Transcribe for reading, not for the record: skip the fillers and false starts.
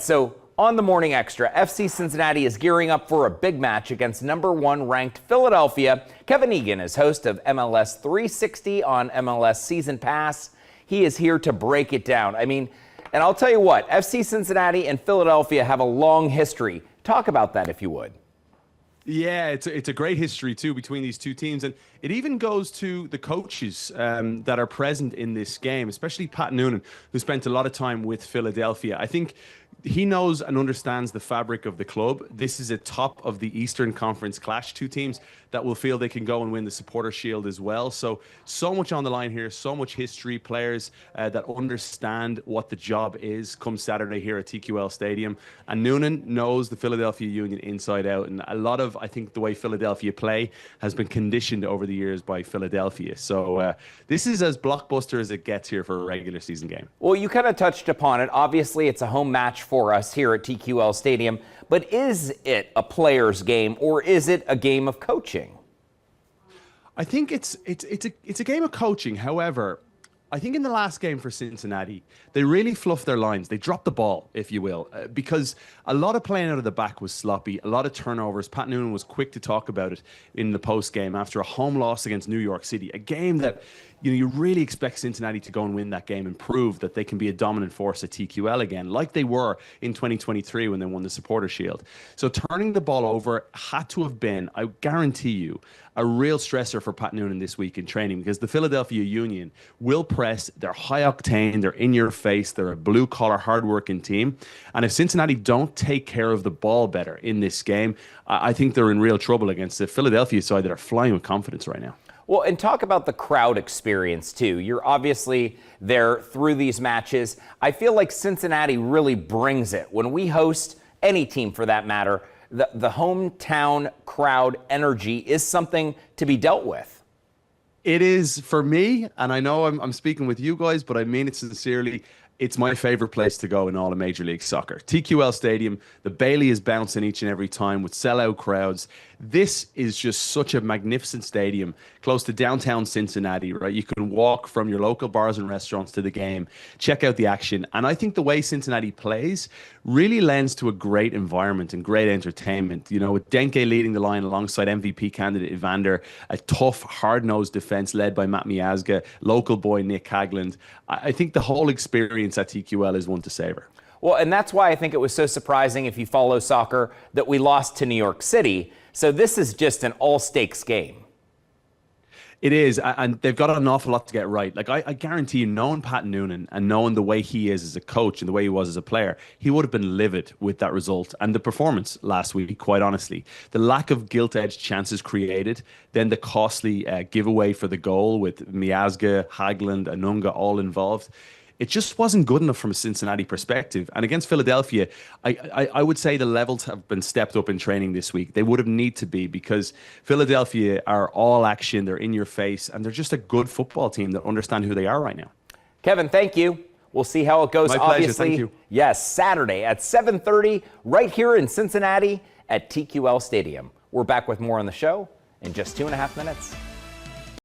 So on the Morning Extra, FC Cincinnati is gearing up for a big match against #1 ranked Philadelphia. Kevin Egan is host of MLS 360 on MLS Season Pass. He is here to break it down. And I'll tell you what, FC Cincinnati and Philadelphia have a long history. Talk about that if you would. Yeah, it's a great history, too, between these two teams. And it even goes to the coaches that are present in this game, especially Pat Noonan, who spent a lot of time with Philadelphia. I think he knows and understands the fabric of the club. This is a top of the Eastern Conference clash, two teams that will feel they can go and win the Supporter Shield as well. So much on the line here, so much history, players that understand what the job is come Saturday here at TQL Stadium. And Noonan knows the Philadelphia Union inside out. And a lot of, I think, the way Philadelphia play has been conditioned over the years by Philadelphia. So this is as blockbuster as it gets here for a regular season game. Well, you kind of touched upon it. Obviously, it's a home match for us here at TQL Stadium. But is it a player's game or is it a game of coaching? I think it's a game of coaching. However, I think in the last game for Cincinnati, they really fluffed their lines. They dropped the ball, if you will, because a lot of playing out of the back was sloppy, a lot of turnovers. Pat Noonan was quick to talk about it in the post game after a home loss against New York City, a game that you really expect Cincinnati to go and win that game and prove that they can be a dominant force at TQL again, like they were in 2023 when they won the Supporter Shield. So turning the ball over had to have been, I guarantee you, a real stressor for Pat Noonan this week in training, because the Philadelphia Union will press. They're high octane, they're in your face, they're a blue collar, hard-working team. And if Cincinnati don't take care of the ball better in this game, I think they're in real trouble against the Philadelphia side that are flying with confidence right now. Well, and talk about the crowd experience, too. You're obviously there through these matches. I feel like Cincinnati really brings it. When we host any team, for that matter, the hometown crowd energy is something to be dealt with. It is for me, and I know I'm speaking with you guys, but I mean it sincerely. It's my favorite place to go in all of Major League Soccer. TQL Stadium, the Bailey is bouncing each and every time with sellout crowds. This is just such a magnificent stadium close to downtown Cincinnati, right? You can walk from your local bars and restaurants to the game, check out the action. And I think the way Cincinnati plays really lends to a great environment and great entertainment. With Denke leading the line alongside MVP candidate Evander, a tough, hard-nosed defense led by Matt Miazga, local boy Nick Hagland. I think the whole experience at TQL is one to savor. Well, and that's why I think it was so surprising, if you follow soccer, that we lost to New York City. So this is just an all-stakes game. It is, and they've got an awful lot to get right. Like, I guarantee you, knowing Pat Noonan and knowing the way he is as a coach and the way he was as a player, he would have been livid with that result and the performance last week, quite honestly. The lack of gilt-edged chances created, then the costly giveaway for the goal with Miazga, Hagland, Anunga all involved. It just wasn't good enough from a Cincinnati perspective. And against Philadelphia, I would say the levels have been stepped up in training this week. They would have need to be, because Philadelphia are all action, they're in your face, and they're just a good football team that understand who they are right now. Kevin, thank you. We'll see how it goes. My pleasure, thank you. Yes, Saturday at 7:30 right here in Cincinnati at TQL Stadium. We're back with more on the show in just 2.5 minutes.